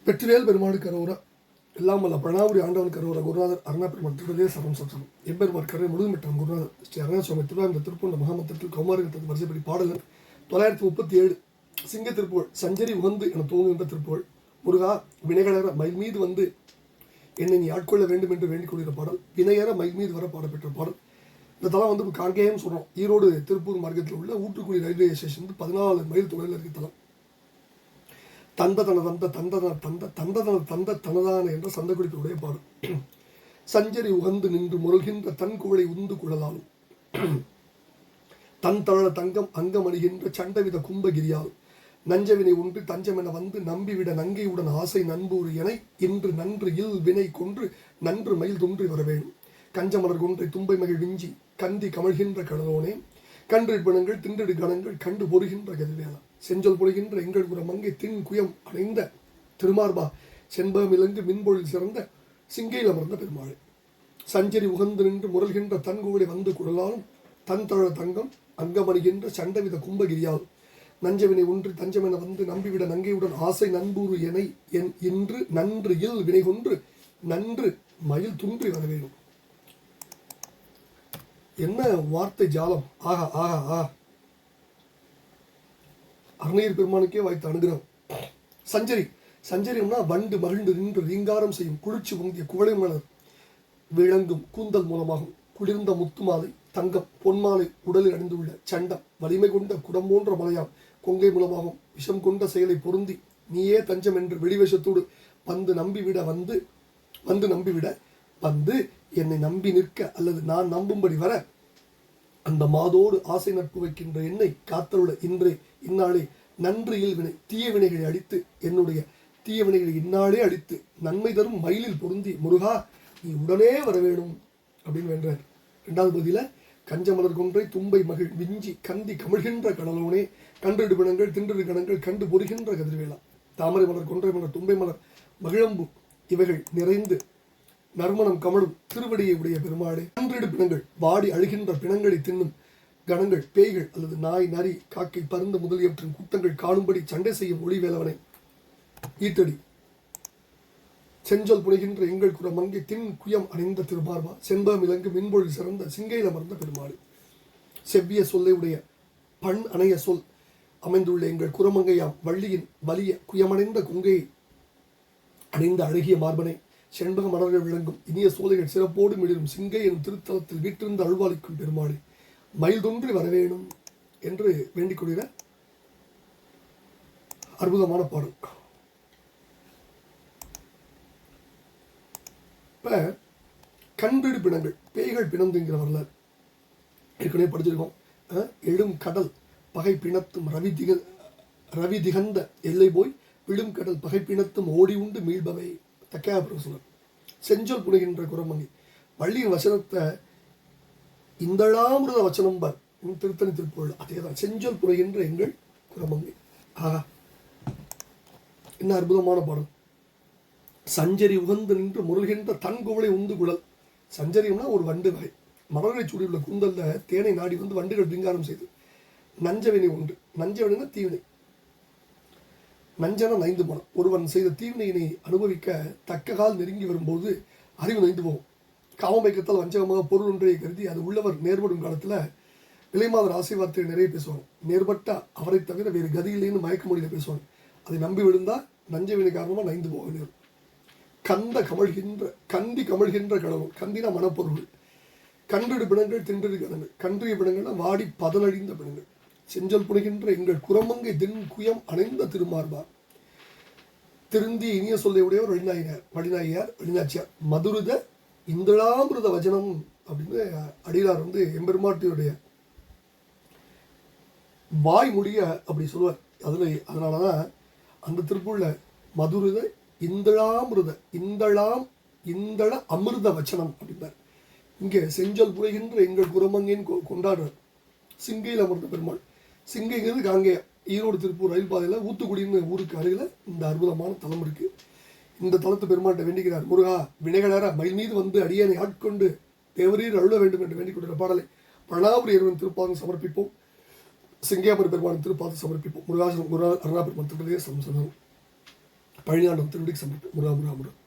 வெற்றிவேல் பெருமாடு கரோரா எல்லாம் வல்ல பிரணாபுரி ஆண்டவன் கரோரா குருநாதர் அருணா பெருமாள் திருடலே சரம் சம்சம் எம்பெருமார் கரை முழுதுமிட்டான் குருநாதர் ஸ்ரீ அருணாசுவாமி திருவாரூர் திருப்பூண்ட மகாமத்திரத்தில் கௌமாரத்தில் வரிசைப்படி பாடலர் 937 சிங்க திருப்புகழ் சஞ்சரி உகந்து என தோங்குகின்ற திருப்புகழ். முருகா வினைகளர மயில் மீது வந்து என்னை நீ ஆட்கொள்ள வேண்டும் என்று வேண்டிக் கொள்கிற பாடல். வினையற மயில் மீது வர பாடப்பெற்ற பாடல். இந்த தலம் வந்து காங்கேயம் சொல்கிறோம். ஈரோடு திருப்பூர் மார்க்கத்தில் உள்ள ஊற்றுக்குடி ரயில்வே ஸ்டேஷன் வந்து 14 மைல் தொலைவில் இருக்க தலம். தந்ததன தந்த தந்ததன தந்த தந்ததன தந்த தனதான என்ற சந்த குறிப்புடைய பாடல். சஞ்சரி உகந்து நின்று முருகின்ற தன் குவளை உந்து குழலாலும் தன் தழ தங்கம் அங்கம் அணிகின்ற சண்டவித கும்பகிரியால் நஞ்சவினை ஒன்று தஞ்சமென வந்து நம்பிவிட நங்கையுடன் ஆசை நண்பூர் என இன்று நன்று இல் வினை கொன்று நன்று மயில் தொன்றி வரவேணும் கஞ்சமலர் கொன்றை தும்பை மகிழ் விஞ்சி கந்தி கமழ்கின்ற கடலோனே கன்றிற் பிணங்கள் தின்றிடு கணங்கள் கண்டு பொறுகின்ற கதிர்வேலா செஞ்சொல் பொழுகின்ற எங்கள் குர மங்கை தின் குயம் அணைந்த திருமார்பா செண்பமிலங்கு மின்பொழில் சிறந்த சிங்கையில் அமர்ந்த பெருமாளே சஞ்சரி உகந்து நின்று முரல்கின்ற தன்குவளை வந்து குழலாலும் தன் தழ தங்கம் அங்கமணிகின்ற சண்டவித கும்பகிரியால் நஞ்சவினை ஒன்று தஞ்சமென வந்து நம்பிவிட நங்கையுடன் ஆசை நண்பூறு என என் இன்று நன்று இல் வினை கொன்று நன்று மயில் துன்றி வரவேணும். என்ன வார்த்தை ஜாலம்! ஆஹா ஆஹா ஆஹா! அருணகிரி பெருமானுக்கே வாய்த்த அனுகிரகம். சஞ்சரி சஞ்சரியம்னா வண்டு மகிழ்ந்து நின்று ரீங்காரம் செய்யும் குளிர்ச்சி பொங்கிய குவளை மலர் விளங்கும் கூந்தல் மூலமாகும் குளிர்ந்த முத்து மாலை தங்கம் பொன்மாலை உடலில் அணிந்துள்ள சண்டம் வலிமை கொண்ட குடம் போன்ற மலையாம் கொங்கை மூலமாகும் விஷம் கொண்ட செயலை பொருந்தி நீயே தஞ்சம் என்று வெளிவேஷத்தோடு வந்து நம்பிவிட வந்து என்னை நம்பி நிற்க அல்லது நான் நம்பும்படி வர அந்த மாதோடு ஆசை நட்பு வைக்கின்ற என்னை காத்தருள இன்றே இந்நாளே நன்று இல்வினை தீய வினைகளை அடித்து என்னுடைய தீய வினைகளை இந்நாளே அடித்து நன்மை தரும் மயிலில் பொருந்தி முருகா நீ உடனே வர வேணும் அப்படின்னு வென்றார். 2வது பகுதியில கஞ்சமலர் கொன்றை தும்பை மகிழ் விஞ்சி கந்தி கமிழ்கின்ற கடலோனே கன்றிடு பிணங்கள் தின்றிடு கணங்கள் கண்டு பொறுகின்ற கதிர்வேலா தாமரை மலர் கொன்றை மலர் தும்பை மலர் மகிழம்பு இவைகள் நிறைந்து நறுமணம் கமழும் திருவடியை உடைய பெருமாளே கன்றிடு பிணங்கள் வாடி அழுகின்ற பிணங்களை தின்னும் கணங்கள் பேய்கள் அல்லது நாய் நரி காக்கை பருந்து முதலியவற்றின் கூட்டங்கள் காணும்படி சண்டை செய்யும் ஒளி வேலவனை ஈட்டடி செஞ்சொல் புனைகின்ற எங்கள் குர மங்கை தின் குயம் அணிந்த திருமார்பா செண்பம் இலங்கு மின்பொழில் சிறந்த சிங்கையில் அமர்ந்த பெருமாள் செவ்விய சொல்லை உடைய பண் அணைய சொல் அமைந்துள்ள எங்கள் குரமங்கையாம் வள்ளியின் வலிய குயமடைந்த குங்கையை அணிந்த அழகிய மார்பனை செண்பக மலர்கள் விளங்கும் இனிய சோலைகள் சிறப்போடு மிளிரும் சிங்கை எனும் திருத்தலத்தில் வீற்றிருந்து அழுவாளிக்கும் பெருமாளே மயில் தொன்றி வரவேணும் என்று வேண்டிக் கொள்கிற அற்புதமான பாடல். இப்ப கன்றிடு பிணங்கள் பேய்கள் பிணந்துங்கிற வரலாறு ஏற்கனவே படிச்சிருக்கோம். எழும் கடல் பகை பிணத்தும் ரவி திகந்த எல்லை போய் விழும் கடல் பகை பிணத்தும் ஓடி உண்டு மீள்பவை தக்கையாபுரம் செஞ்சொல் புனைகின்ற குரமங்கை வள்ளியின் வசனத்தை இந்தளாமிருத வச்சனம் பார் திருத்தணி திருப்பூர் அதேதான் செஞ்சொல் புனைகின்ற எங்கள் குரமங்கை. ஆஹா என்ன அற்புதமான பாடல். சஞ்சரி உகந்து நின்று முருகின்ற தன் குவளை உந்து குழல். சஞ்சரியம்னா ஒரு வண்டு வகை மலர்களை சூடியுள்ள கூந்தல்ல தேனை நாடி வந்து வண்டுகள் விங்காரம் செய்து நஞ்சவினை உண்டு. நஞ்சவினை தீவினை நஞ்சன நைந்து போனம். ஒருவன் செய்த தீவினையினை அனுபவிக்க தக்க கால் நெருங்கி வரும்போது அறிவு நைந்து போகும். காமமைக்கத்தால் வஞ்சகமாக பொருள் ஒன்றையை கருதி அது உள்ளவர் நேர்படும் காலத்தில் விலைமாதர் ஆசீர்வாதத்தை நிறைய பேசுவாங்க. நேர்பட்ட அவரை தவிர வேறு கதியிலேன்னு மயக்க மொழியில் பேசுவாங்க. அதை நம்பி விழுந்தால் நஞ்சவினை காரணமாக நைந்து போக நேரும். கந்தி கமழ்கின்ற கடவுள் கந்தினா மனப்பொருள் கன்றிடு பிணங்கள் தின்றிடு கணங்கள் கன்றிய பிணங்கள்னா வாடி பதனழிந்த பிணங்கள் செஞ்சொல் புனைகின்ற எங்கள் குரமங்கை தின் குயம் அணைந்த திருமார்பா திருந்தி இனிய சொல்லை உடையவர் வழிநாச்சியார் மதுருத இந்தளாமிருத வச்சனம் அப்படின்னு அடியார் வந்து எம்பெருமாட்டியுடைய வாய்மொழிய அப்படி சொல்லுவார். அதனாலதான் அந்த திருப்பூர்ல மதுருத இந்தளாமிருத இந்தள அமிர்த வச்சனம் அப்படின்னார். இங்கே செஞ்சொல் புனைகின்ற எங்கள் குரமங்கின்னு கொண்டாடுறார். சிங்கையில் அமர்ந்த பெருமாள். சிங்கைங்கிறது காங்கேயம் ஈரோடு திருப்பூர் ரயில் பாதையில் ஊத்துக்குடின்னு ஊருக்கு அருகில் இந்த அற்புதமான தலம் இருக்கு. இந்த தலத்து பெருமாள்கிட்ட வேண்டிக்கிறார். முருகா வினைகளர மயில் மீது வந்து அடியனை ஆட்கொண்டு தேவரீர் அருள வேண்டும் என்று வேண்டிக் கொண்ட பாடலை பிரணாபுரி இறைவன் திருப்பாதம் சமர்ப்பிப்போம். சிங்கையாபுரி பெருமாள் திருப்பாதம் சமர்ப்பிப்போம். முருகாசனம் அருணா பெருமாள் திருப்பதியை சமர்ப்பிப்போம். பழனியாண்டம் திருவடிக்கு சமர்ப்பி. முருகா முருகா முருகா.